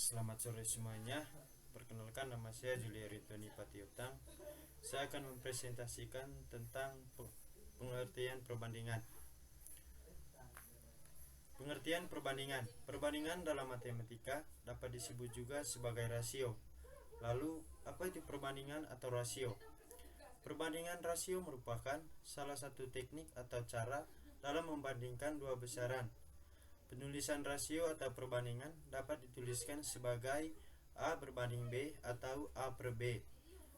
Selamat sore semuanya. Perkenalkan, nama saya Julia Ritoni Patiutang. Saya akan mempresentasikan tentang pengertian perbandingan. Pengertian perbandingan. Perbandingan dalam matematika dapat disebut juga sebagai rasio. Lalu, apa itu perbandingan atau rasio? Perbandingan rasio merupakan salah satu teknik atau cara dalam membandingkan dua besaran. Penulisan rasio atau perbandingan dapat dituliskan sebagai A berbanding B atau A per B,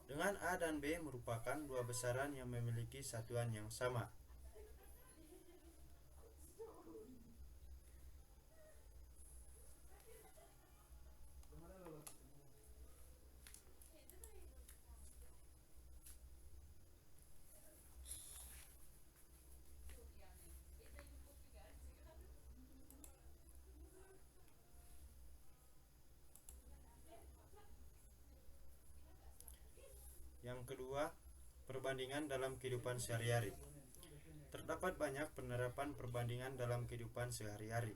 dengan A dan B merupakan dua besaran yang memiliki satuan yang sama. Yang kedua, perbandingan dalam kehidupan sehari-hari. Terdapat banyak penerapan perbandingan dalam kehidupan sehari-hari.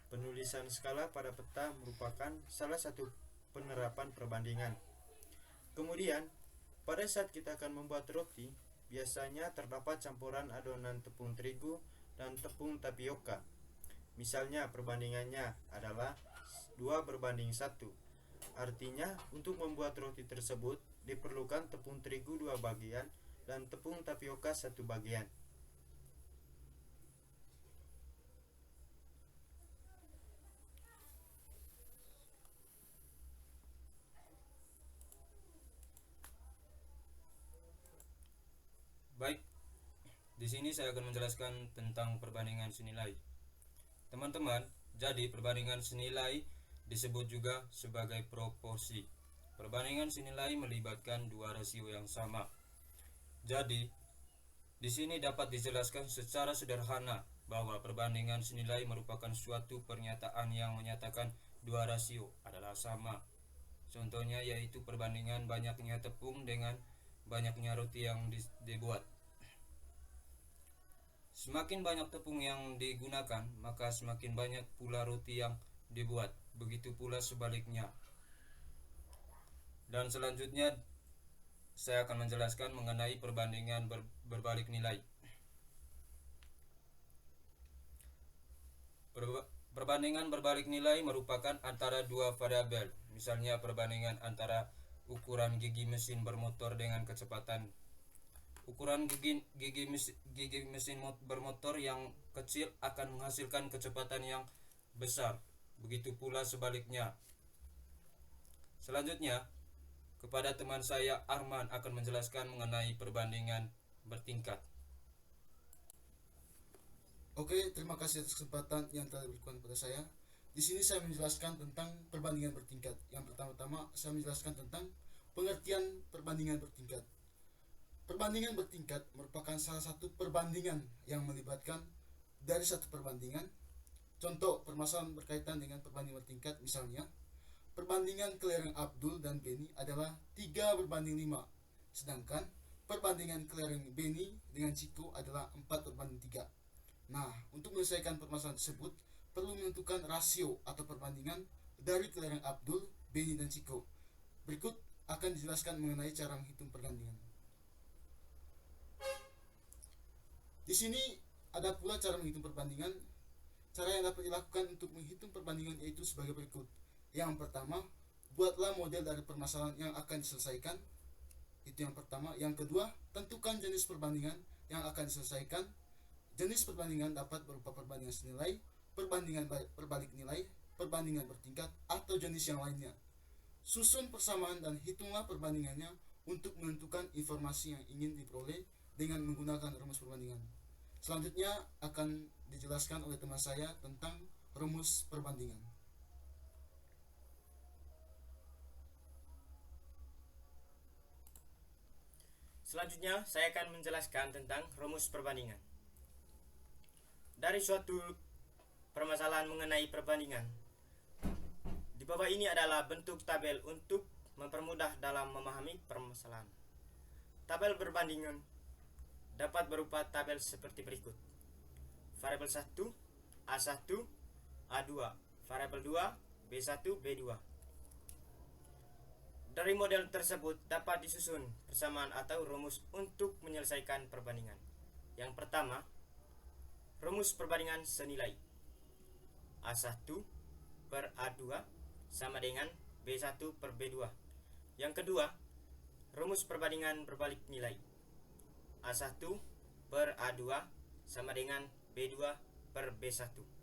Penulisan skala pada peta merupakan salah satu penerapan perbandingan. Kemudian, pada saat kita akan membuat roti, biasanya terdapat campuran adonan tepung terigu dan tepung tapioka. Misalnya perbandingannya adalah 2 berbanding 1. Artinya, untuk membuat roti tersebut diperlukan tepung terigu 2 bagian dan tepung tapioka 1 bagian. Baik, di sini saya akan menjelaskan tentang perbandingan senilai. Teman-teman, jadi perbandingan senilai disebut juga sebagai proporsi. Perbandingan senilai melibatkan dua rasio yang sama. Jadi, di sini dapat dijelaskan secara sederhana bahwa perbandingan senilai merupakan suatu pernyataan yang menyatakan dua rasio adalah sama. Contohnya yaitu perbandingan banyaknya tepung dengan banyaknya roti yang dibuat. Semakin banyak tepung yang digunakan, maka semakin banyak pula roti yang dibuat. Begitu pula sebaliknya. Dan selanjutnya saya akan menjelaskan mengenai perbandingan berbalik nilai. Perbandingan berbalik nilai merupakan antara dua variabel. Misalnya perbandingan antara ukuran gigi mesin bermotor dengan kecepatan. Ukuran gigi mesin bermotor yang kecil akan menghasilkan kecepatan yang besar. Begitu pula sebaliknya. Selanjutnya, kepada teman saya Arman akan menjelaskan mengenai perbandingan bertingkat. Oke, terima kasih atas kesempatan yang telah diberikan kepada saya. Di sini saya menjelaskan tentang perbandingan bertingkat. Yang pertama-tama saya menjelaskan tentang pengertian perbandingan bertingkat. Perbandingan bertingkat merupakan salah satu perbandingan yang melibatkan dari satu perbandingan. Contoh permasalahan berkaitan dengan perbandingan bertingkat, misalnya perbandingan kelereng Abdul dan Beni adalah 3 berbanding 5, sedangkan perbandingan kelereng Beni dengan Ciko adalah 4 berbanding 3. Nah, untuk menyelesaikan permasalahan tersebut perlu menentukan rasio atau perbandingan dari kelereng Abdul, Beni, dan Ciko. Berikut akan dijelaskan mengenai cara menghitung perbandingan. Di sini ada pula cara menghitung perbandingan. Cara yang dapat dilakukan untuk menghitung perbandingan yaitu sebagai berikut. Yang pertama, buatlah model dari permasalahan yang akan diselesaikan. Itu yang pertama. Yang kedua, tentukan jenis perbandingan yang akan diselesaikan. Jenis perbandingan dapat berupa perbandingan senilai, perbandingan berbalik nilai, perbandingan bertingkat, atau jenis yang lainnya. Susun persamaan dan hitunglah perbandingannya untuk menentukan informasi yang ingin diperoleh dengan menggunakan rumus perbandingan. Selanjutnya akan dijelaskan oleh teman saya tentang rumus perbandingan. Selanjutnya, saya akan menjelaskan tentang rumus perbandingan. Dari suatu permasalahan mengenai perbandingan, di bawah ini adalah bentuk tabel untuk mempermudah dalam memahami permasalahan. Tabel perbandingan dapat berupa tabel seperti berikut. Variabel 1, A1, A2, variabel 2, B1, B2. Dari model tersebut dapat disusun persamaan atau rumus untuk menyelesaikan perbandingan. Yang pertama, rumus perbandingan senilai. A1 per A2 sama dengan B1 per B2. Yang kedua, rumus perbandingan berbalik nilai. A1 per A2 sama dengan B2 per B1.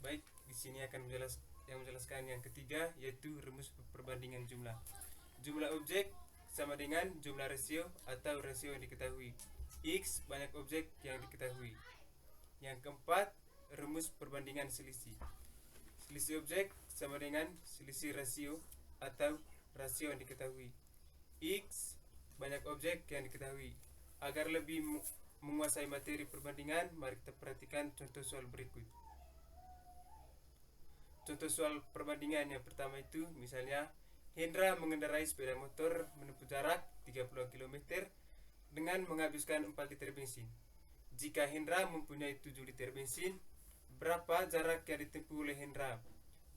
Baik, di sini akan menjelaskan yang ketiga, yaitu rumus perbandingan jumlah. Jumlah objek sama dengan jumlah rasio atau rasio yang diketahui. X banyak objek yang diketahui. Yang keempat, rumus perbandingan selisih. Selisih objek sama dengan selisih rasio atau rasio yang diketahui. X banyak objek yang diketahui. Agar lebih menguasai materi perbandingan, mari kita perhatikan contoh soal berikut. Contoh soal perbandingan yang pertama itu misalnya Hendra mengendarai sepeda motor menempuh jarak 30 km dengan menghabiskan 4 liter bensin. Jika Hendra mempunyai 7 liter bensin, berapa jarak yang ditempuh oleh Hendra?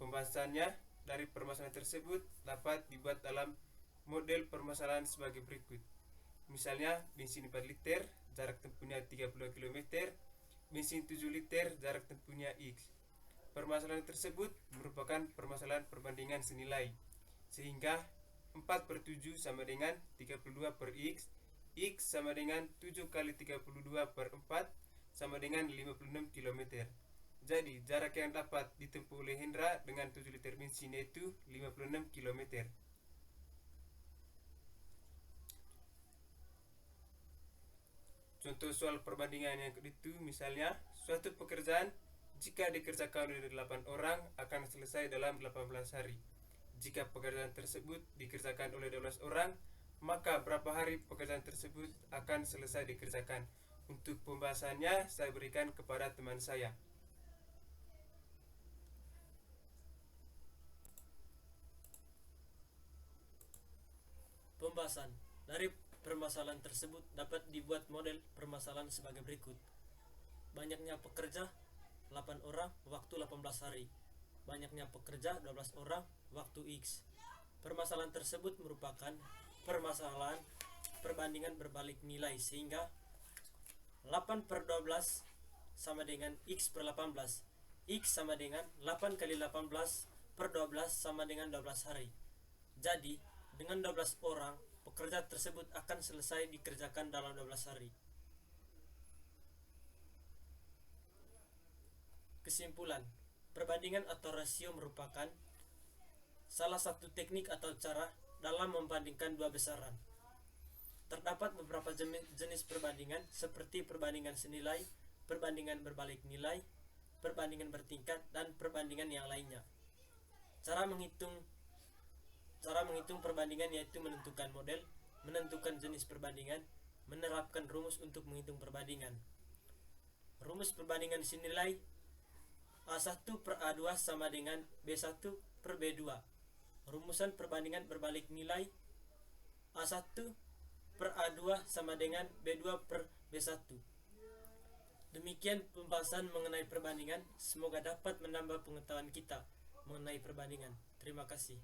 Pembahasannya dari permasalahan tersebut dapat dibuat dalam model permasalahan sebagai berikut. Misalnya bensin 4 liter, jarak tempuhnya 30 km, bensin 7 liter, jarak tempuhnya X. Permasalahan tersebut merupakan permasalahan perbandingan senilai, sehingga 4 per 7 sama dengan 32 per X, X sama dengan 7 kali 32 per 4 sama dengan 56 km. Jadi jarak yang dapat ditempuh oleh Hendra dengan 7 liter bensin yaitu 56 km. Contoh soal perbandingan yang kedua, misalnya suatu pekerjaan jika dikerjakan oleh 8 orang akan selesai dalam 18 hari. Jika pekerjaan tersebut dikerjakan oleh 12 orang, maka berapa hari pekerjaan tersebut akan selesai dikerjakan? Untuk pembahasannya saya berikan kepada teman saya. Pembahasan dari permasalahan tersebut dapat dibuat model permasalahan sebagai berikut. Banyaknya pekerja 8 orang, waktu 18 hari. Banyaknya pekerja 12 orang, waktu X. Permasalahan tersebut merupakan permasalahan perbandingan berbalik nilai, sehingga 8 per 12 sama dengan X per 18. X sama dengan 8 kali 18 per 12 sama dengan 12 hari. Jadi, dengan 12 orang, pekerja tersebut akan selesai dikerjakan dalam 12 hari. Kesimpulan, perbandingan atau rasio merupakan salah satu teknik atau cara dalam membandingkan dua besaran. Terdapat beberapa jenis perbandingan seperti perbandingan senilai, perbandingan berbalik nilai, perbandingan bertingkat, dan perbandingan yang lainnya. Cara menghitung perbandingan yaitu menentukan model, menentukan jenis perbandingan, menerapkan rumus untuk menghitung perbandingan. Rumus perbandingan senilai A1 per A2 sama dengan B1 per B2. Rumusan perbandingan berbalik nilai A1 per A2 sama dengan B2 per B1. Demikian pembahasan mengenai perbandingan. Semoga dapat menambah pengetahuan kita mengenai perbandingan. Terima kasih.